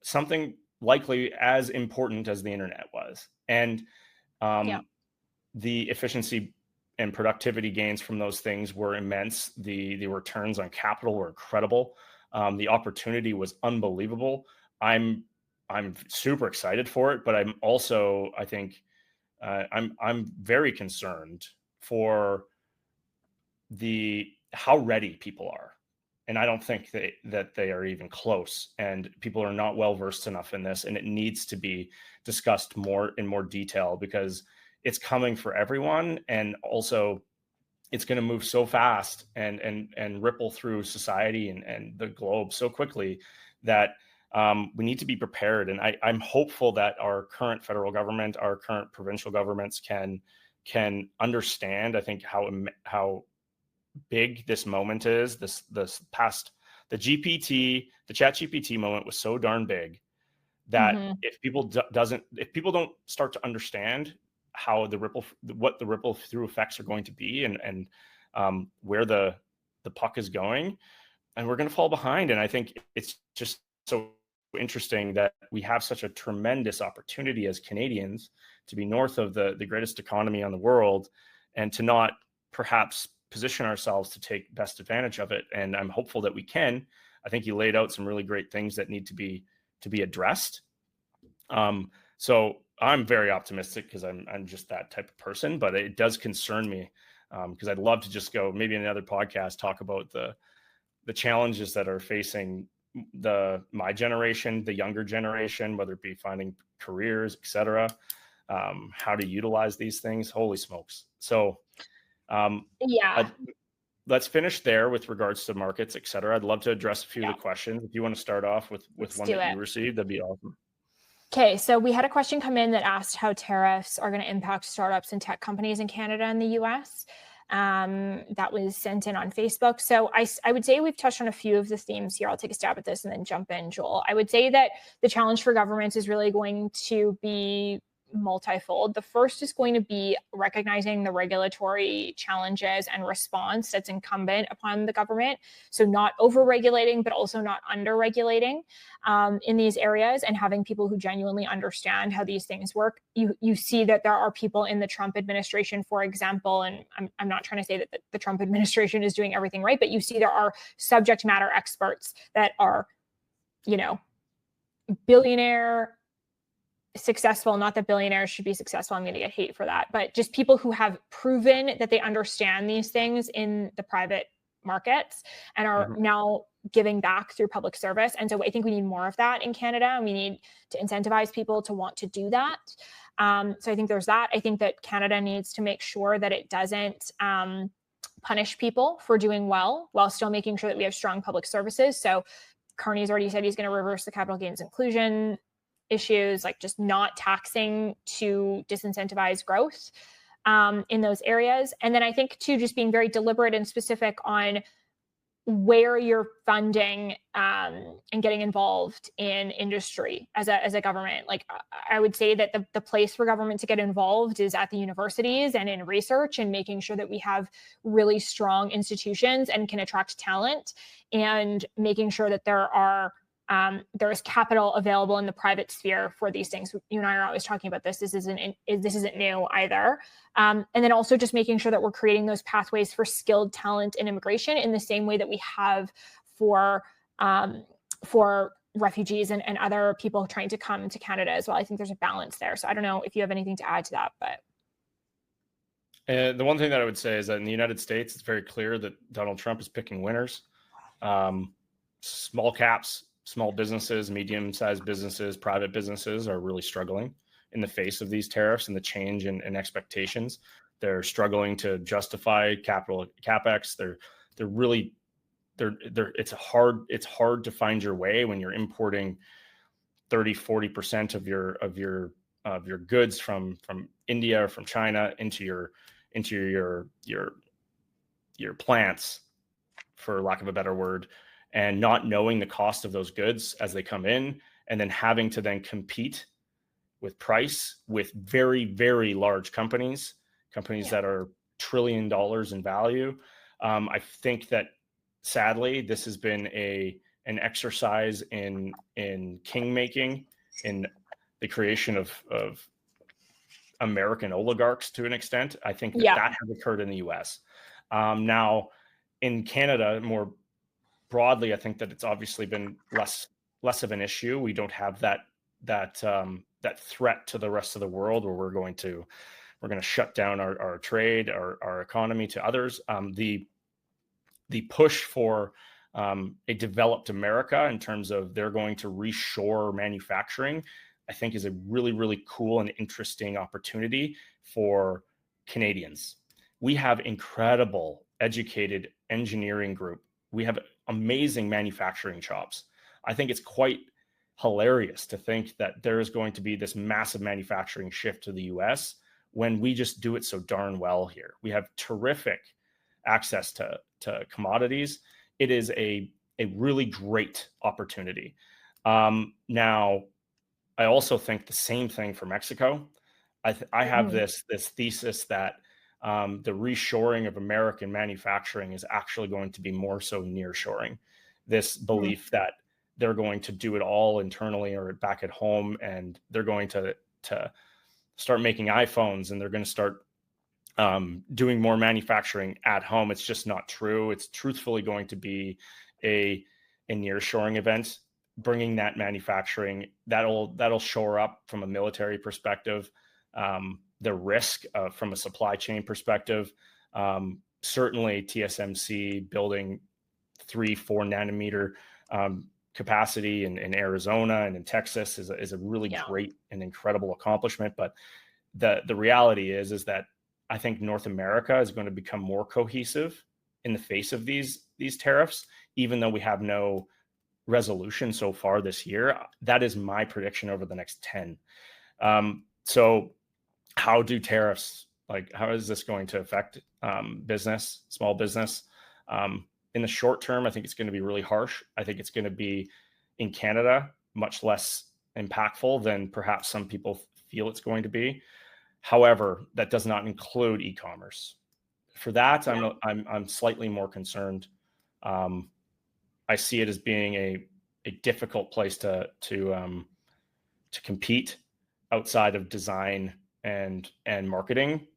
something likely as important as the internet was. And the efficiency and productivity gains from those things were immense. The returns on capital were incredible. The opportunity was unbelievable. I'm super excited for it, but I'm also, I think, I'm very concerned for how ready people are. And I don't think that they are even close. And people are not well versed enough in this, and it needs to be discussed in more detail, because it's coming for everyone, and also it's going to move so fast and ripple through society and the globe so quickly that we need to be prepared. And I'm hopeful that our current federal government, our current provincial governments can understand, I think, how big this moment is. The chat GPT moment was so darn big that if people don't start to understand how what the ripple through effects are going to be, and where the puck is going, and we're going to fall behind. And I think it's just so interesting that we have such a tremendous opportunity as Canadians to be north of the greatest economy on the world, and to not perhaps position ourselves to take best advantage of it. And I'm hopeful that we can. I think you laid out some really great things that need to be addressed. So I'm very optimistic, because I'm just that type of person, but it does concern me, because I'd love to just go maybe in another podcast, talk about the challenges that are facing my generation, the younger generation, whether it be finding careers, etc., how to utilize these things. Holy smokes. So let's finish there with regards to markets, etc. I'd love to address a few of the questions. If you want to start off with one that you received, that'd be awesome. Okay, so we had a question come in that asked how tariffs are going to impact startups and tech companies in Canada and the US. That was sent in on Facebook. So I would say we've touched on a few of the themes here. I'll take a stab at this and then jump in, Joel. I would say that the challenge for governments is really going to be multifold. The first is going to be recognizing the regulatory challenges and response that's incumbent upon the government. So not over-regulating, but also not under-regulating in these areas, and having people who genuinely understand how these things work. You see that there are people in the Trump administration, for example, and I'm not trying to say that the Trump administration is doing everything right, but you see there are subject matter experts that are, billionaire successful. Not that billionaires should be successful. I'm going to get hate for that, but just people who have proven that they understand these things in the private markets and are now giving back through public service. And so I think we need more of that in Canada, and we need to incentivize people to want to do that. So I think there's that. I think that Canada needs to make sure that it doesn't punish people for doing well while still making sure that we have strong public services. So Carney's already said he's going to reverse the capital gains inclusion issues, like just not taxing to disincentivize growth in those areas. And then I think too, just being very deliberate and specific on where you're funding and getting involved in industry as a government. Like I would say that the place for government to get involved is at the universities and in research, and making sure that we have really strong institutions and can attract talent, and making sure that there is capital available in the private sphere for these things. You and I are always talking about this. This isn't new either. And then also just making sure that we're creating those pathways for skilled talent and immigration in the same way that we have for refugees and other people trying to come to Canada as well. I think there's a balance there. So I don't know if you have anything to add to that, but. The one thing that I would say is that in the United States, it's very clear that Donald Trump is picking winners. Small caps, small businesses, medium-sized businesses, private businesses are really struggling in the face of these tariffs and the change in expectations. They're struggling to justify capex. It's hard to find your way when you're importing 30-40% of your goods from India or from China into your plants, for lack of a better word, and not knowing the cost of those goods as they come in, and then having to then compete with price with very, very large companies that are $1 trillion in value. I think that sadly, this has been an exercise in king making, in the creation of American oligarchs to an extent. I think that has occurred in the US. Now, in Canada, more broadly, I think that it's obviously been less of an issue. We don't have that threat to the rest of the world where we're going to shut down our trade, our economy to others. The push for a developed America in terms of they're going to reshore manufacturing, I think is a really, really cool and interesting opportunity for Canadians. We have incredible educated engineering group. We have amazing manufacturing shops. I think it's quite hilarious to think that there is going to be this massive manufacturing shift to the US when we just do it so darn well here. We have terrific access to commodities. It is a really great opportunity. Now, I also think the same thing for Mexico. I have this thesis that the reshoring of American manufacturing is actually going to be more so nearshoring. This belief that they're going to do it all internally or back at home, and they're going to start making iPhones, and they're going to start doing more manufacturing at home. It's just not true. It's truthfully going to be a nearshoring event, bringing that manufacturing that'll shore up from a military perspective, the risk from a supply chain perspective. Certainly TSMC building 3-4 nanometer capacity in Arizona and in Texas is a really great and incredible accomplishment. But the reality is that I think North America is going to become more cohesive in the face of these tariffs, even though we have no resolution so far this year. That is my prediction over the next 10. So how do tariffs, how is this going to affect business, small business? In the short term, I think it's going to be really harsh. I think it's going to be, in Canada, much less impactful than perhaps some people feel it's going to be. However, that does not include e-commerce. For that, I'm slightly more concerned. I see it as being a difficult place to compete outside of design and marketing.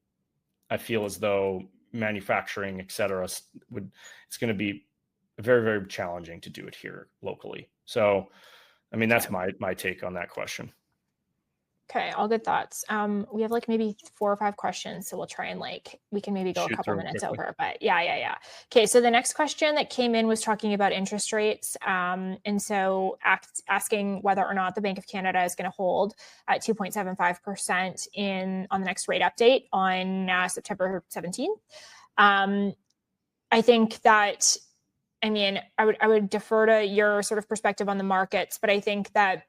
I feel as though manufacturing, et cetera, it's going to be very, very challenging to do it here locally. So, I mean, that's my take on that question. Okay, all good thoughts. We have maybe 4 or 5 questions, so we'll try and we can maybe go a couple minutes over. But yeah. Okay, so the next question that came in was talking about interest rates, and so asking whether or not the Bank of Canada is going to hold at 2.75% on the next rate update on September 17th. I think that, I would defer to your sort of perspective on the markets, but I think that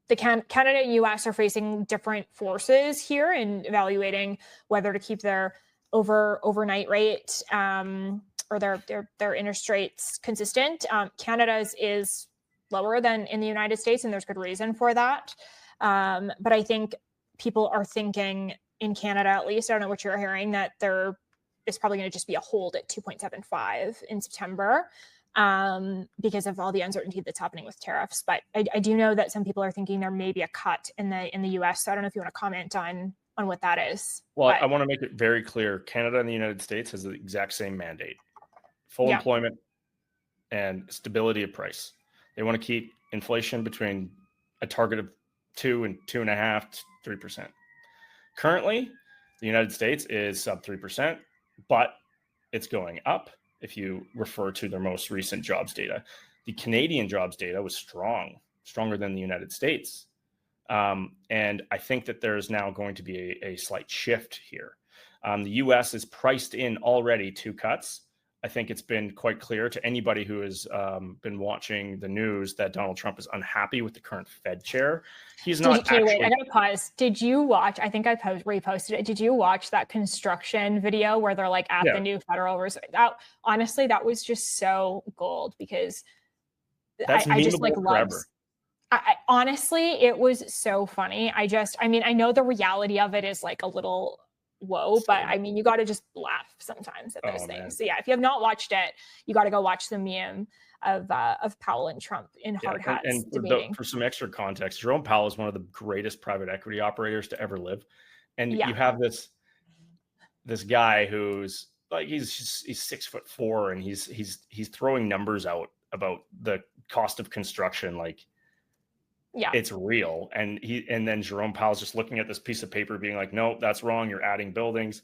the Canada and US are facing different forces here in evaluating whether to keep their overnight rate or their interest rates consistent. Canada's is lower than in the United States, and there's good reason for that. But I think people are thinking in Canada, at least, I don't know what you're hearing, that there is probably going to just be a hold at 2.75 in September. Because of all the uncertainty that's happening with tariffs. But I do know that some people are thinking there may be a cut in the US. So I don't know if you want to comment on what that is. Well, I want to make it very clear. Canada and the United States has the exact same mandate: full employment and stability of price. They want to keep inflation between a target of 2 and 2.5 to 3%. Currently, the United States is sub 3%, but it's going up. If you refer to their most recent jobs data, the Canadian jobs data was stronger than the United States. And I think that there's now going to be a slight shift here. The US is priced in already 2 cuts. I think it's been quite clear to anybody who has been watching the news that Donald Trump is unhappy with the current Fed chair. He's not actually... Wait, I gotta pause. Did you watch, I think I reposted it. Did you watch that construction video where they're at the new Federal Reserve? Honestly, that was just so gold, because I just loved. Honestly, it was so funny. I know the reality of it is a little whoa, but you got to just laugh sometimes at those things. Man. So yeah, if you have not watched it, you got to go watch the meme of Powell and Trump in hard hats and debating. For some extra context, Jerome Powell is one of the greatest private equity operators to ever live, and you have this guy who's he's 6'4", and he's throwing numbers out about the cost of construction it's real. And then Jerome Powell's just looking at this piece of paper being like, no, that's wrong. You're adding buildings.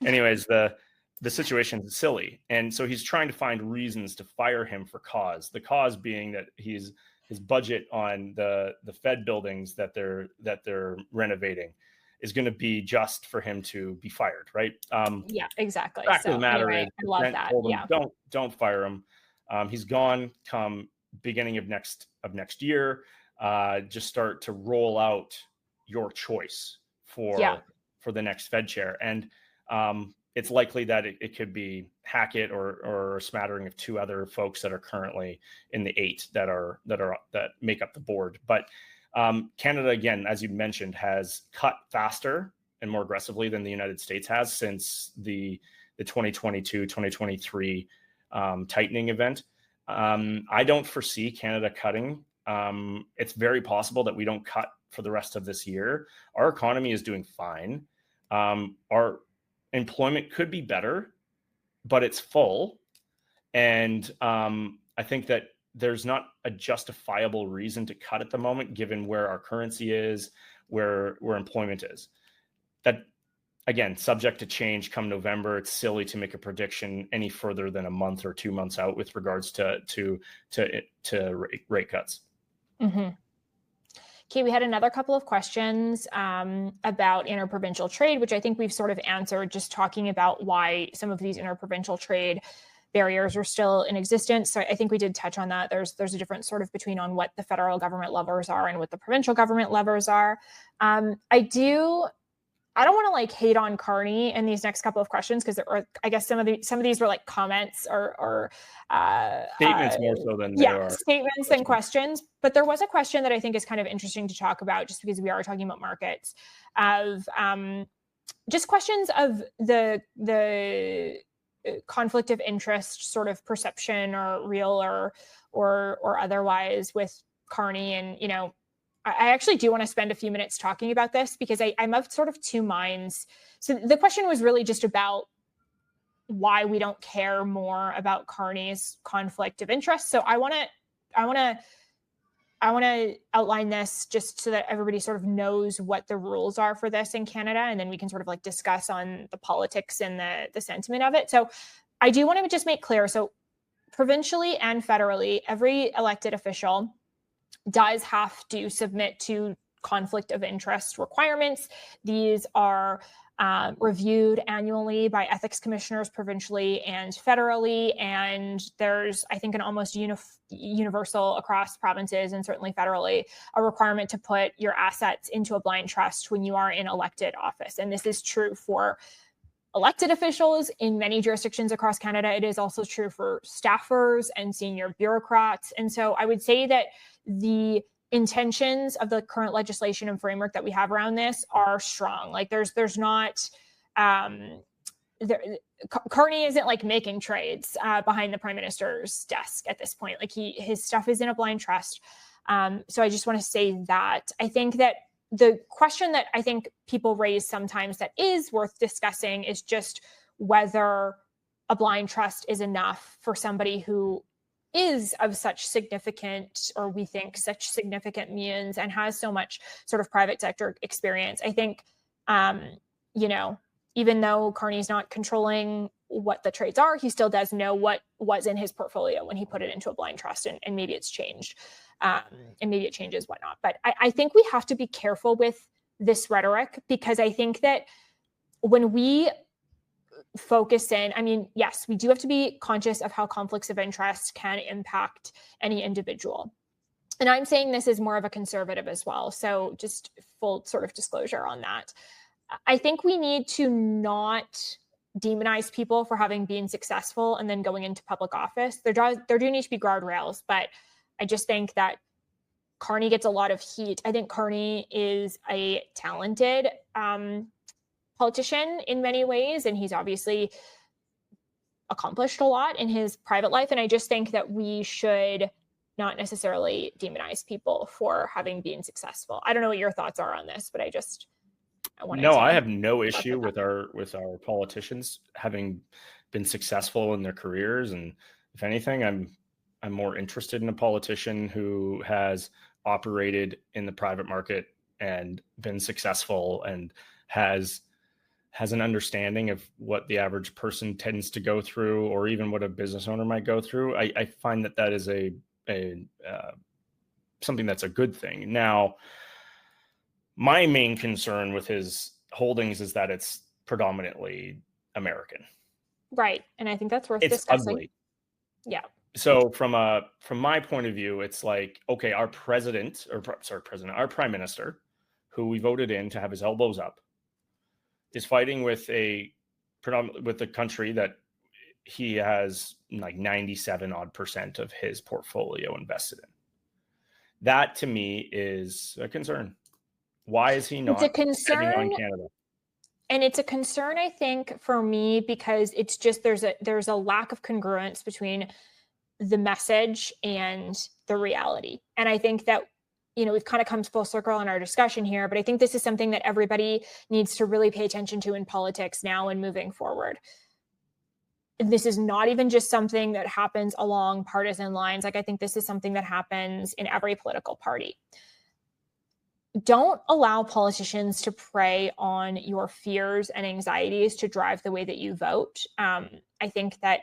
Anyways, the the situation is silly. And so he's trying to find reasons to fire him for cause. The cause being that his budget on the Fed buildings that they're renovating is going to be just for him to be fired, right? Yeah, exactly. Fact So of the matter anyway, is, I love Brent that. told him, Yeah. don't fire him. He's gone come beginning of next year. Just start to roll out your choice for the next Fed chair. And it's likely that it could be Hackett or a smattering of two other folks that are currently in the 8 that make up the board. But Canada, again, as you mentioned, has cut faster and more aggressively than the United States has since the 2022-2023 tightening event. I don't foresee Canada cutting. It's very possible that we don't cut for the rest of this year. Our economy is doing fine. Our employment could be better, but it's full. And I think that there's not a justifiable reason to cut at the moment, given where our currency is, where employment is. That, again, subject to change come November. It's silly to make a prediction any further than a month or 2 months out with regards to rate cuts. Mm-hmm. Okay, we had another couple of questions about interprovincial trade, which I think we've sort of answered, just talking about why some of these interprovincial trade barriers are still in existence. So I think we did touch on that. There's a difference sort of between on what the federal government levers are and what the provincial government levers are. I don't want to hate on Carney in these next couple of questions, because I guess some of these were comments or statements more so than they are statements than questions. But there was a question that I think is kind of interesting to talk about, just because we are talking about markets, of just questions of the conflict of interest sort of perception, or real or otherwise, with Carney. And I actually do want to spend a few minutes talking about this, because I'm of sort of two minds. So the question was really just about why we don't care more about Carney's conflict of interest. So I want to outline this just so that everybody sort of knows what the rules are for this in Canada, and then we can sort of discuss on the politics and the sentiment of it. So I do want to just make clear, so provincially and federally, every elected official does have to submit to conflict of interest requirements. These are reviewed annually by ethics commissioners provincially and federally. And there's, I think, an almost universal across provinces, and certainly federally, a requirement to put your assets into a blind trust when you are in elected office. And this is true for elected officials in many jurisdictions across Canada. It is also true for staffers and senior bureaucrats. And so I would say that the intentions of the current legislation and framework that we have around this are strong. There's not, Carney isn't making trades behind the Prime Minister's desk at this point. His stuff is in a blind trust. So I just want to say that I think that the question that I think people raise sometimes that is worth discussing is just whether a blind trust is enough for somebody who is of such significant, or we think such significant means, and has so much sort of private sector experience. I think, even though Carney's not controlling what the trades are, he still does know what was in his portfolio when he put it into a blind trust, and maybe it's changed, and maybe it changes, whatnot. But I think we have to be careful with this rhetoric, because I think that when we focus in, yes, we do have to be conscious of how conflicts of interest can impact any individual. And I'm saying this is more of a conservative as well. So just full sort of disclosure on that. I think we need to not demonize people for having been successful and then going into public office. There do need to be guardrails, but I just think that Carney gets a lot of heat. I think Carney is a talented politician in many ways, and he's obviously accomplished a lot in his private life. And I just think that we should not necessarily demonize people for having been successful. I don't know what your thoughts are on this, but I have no issue with our politicians having been successful in their careers. And if anything, I'm more interested in a politician who has operated in the private market and been successful and has has an understanding of what the average person tends to go through, or even what a business owner might go through, I find that is a something that's a good thing. Now, my main concern with his holdings is that it's predominantly American. Right. And I think that's worth It's discussing. ugly. Yeah. So from my point of view, it's like, okay, our our prime minister, who we voted in to have his elbows up, is fighting with a country that he has like 97% of his portfolio invested in. That to me is a concern. Why is he not betting on Canada? And it's a concern, I think, for me, because it's just there's a lack of congruence between the message and the reality. And I think that, we've kind of come full circle in our discussion here, but I think this is something that everybody needs to really pay attention to in politics now and moving forward. This is not even just something that happens along partisan lines. Like, I think this is something that happens in every political party. Don't allow politicians to prey on your fears and anxieties to drive the way that you vote. I think that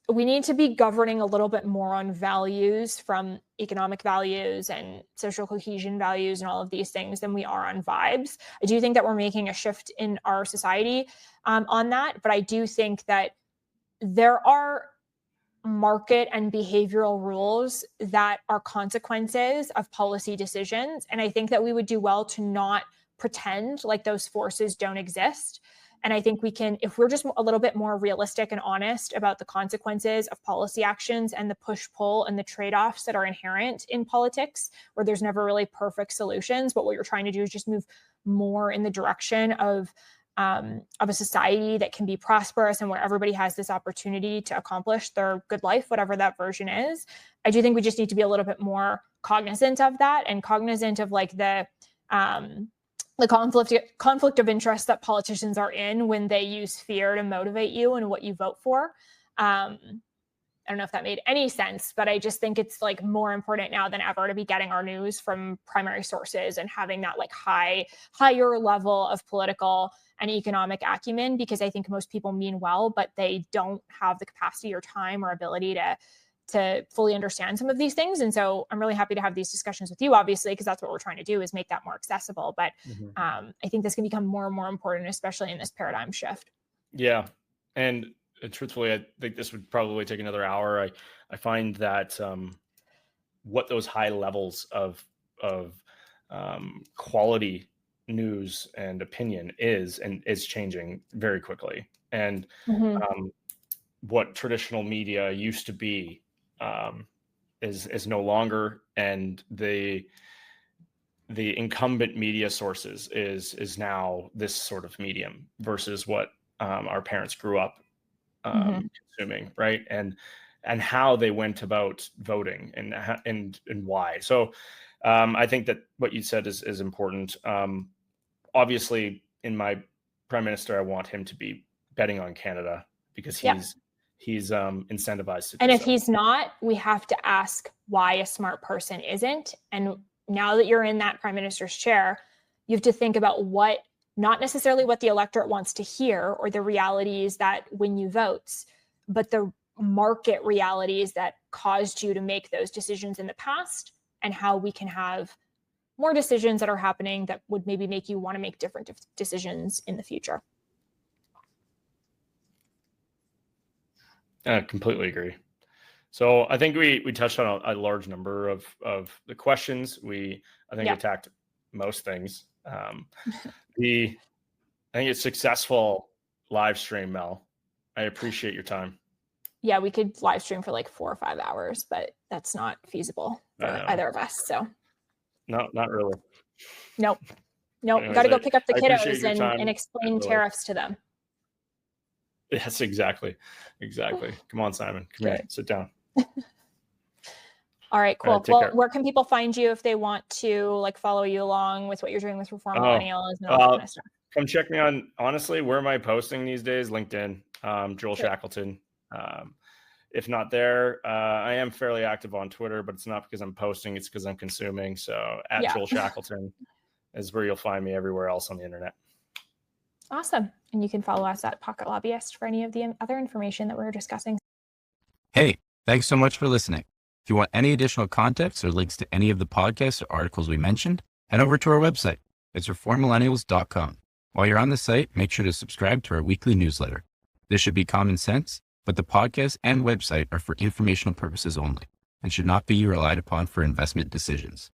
we need to be governing a little bit more on values, from economic values and social cohesion values and all of these things, than we are on vibes. I do think that we're making a shift in our society on that, but I do think that there are market and behavioral rules that are consequences of policy decisions. And I think that we would do well to not pretend like those forces don't exist. And I think we can, if we're just a little bit more realistic and honest about the consequences of policy actions and the push-pull and the trade-offs that are inherent in politics, where there's never really perfect solutions, but what you're trying to do is just move more in the direction of a society that can be prosperous and where everybody has this opportunity to accomplish their good life, whatever that version is. I do think we just need to be a little bit more cognizant of that, and cognizant of like the conflict of interest that politicians are in when they use fear to motivate you and what you vote for. I don't know if that made any sense, but I just think it's like more important now than ever to be getting our news from primary sources and having that like higher level of political and economic acumen, because I think most people mean well, but they don't have the capacity or time or ability to fully understand some of these things. And so I'm really happy to have these discussions with you, obviously, because that's what we're trying to do, is make that more accessible. But I think this can become more and more important, especially in this paradigm shift. Yeah. And truthfully, I think this would probably take another hour. I find that what those high levels of quality news and opinion is changing very quickly. And what traditional media used to be is no longer, and the incumbent media sources is now this sort of medium versus what our parents grew up consuming, right? And how they went about voting and why. So I think that what you said is important. Obviously, in my prime minister, I want him to be betting on Canada, because he's incentivized to do. And if he's not, we have to ask why a smart person isn't. And now that you're in that prime minister's chair, you have to think about not necessarily what the electorate wants to hear or the realities that win you votes, but the market realities that caused you to make those decisions in the past, and how we can have more decisions that are happening that would maybe make you want to make different decisions in the future. I completely agree. So I think we touched on a large number of the questions. We attacked most things. I think it's successful live stream, Mel. I appreciate your time. Yeah, we could live stream for like 4 or 5 hours, but that's not feasible for either of us. So no, not really. Nope. Got to go pick up the kiddos and explain tariffs to them. Yes, exactly. Come on, Simon. Come here. Sit down. All right, cool. Well, where can people find you if they want to like follow you along with what you're doing with Reform Millennials and all that kind of stuff? Come check me on, honestly, where am I posting these days? LinkedIn, Joel Shackleton. If not there, I am fairly active on Twitter, but it's not because I'm posting, it's because I'm consuming. So at Joel Shackleton. is where you'll find me everywhere else on the internet. Awesome. And you can follow us at Pocket Lobbyist for any of the other information that we're discussing. Hey, thanks so much for listening. If you want any additional context or links to any of the podcasts or articles we mentioned, head over to our website. It's reformmillennials.com. While you're on the site, make sure to subscribe to our weekly newsletter. This should be common sense, but the podcast and website are for informational purposes only and should not be relied upon for investment decisions.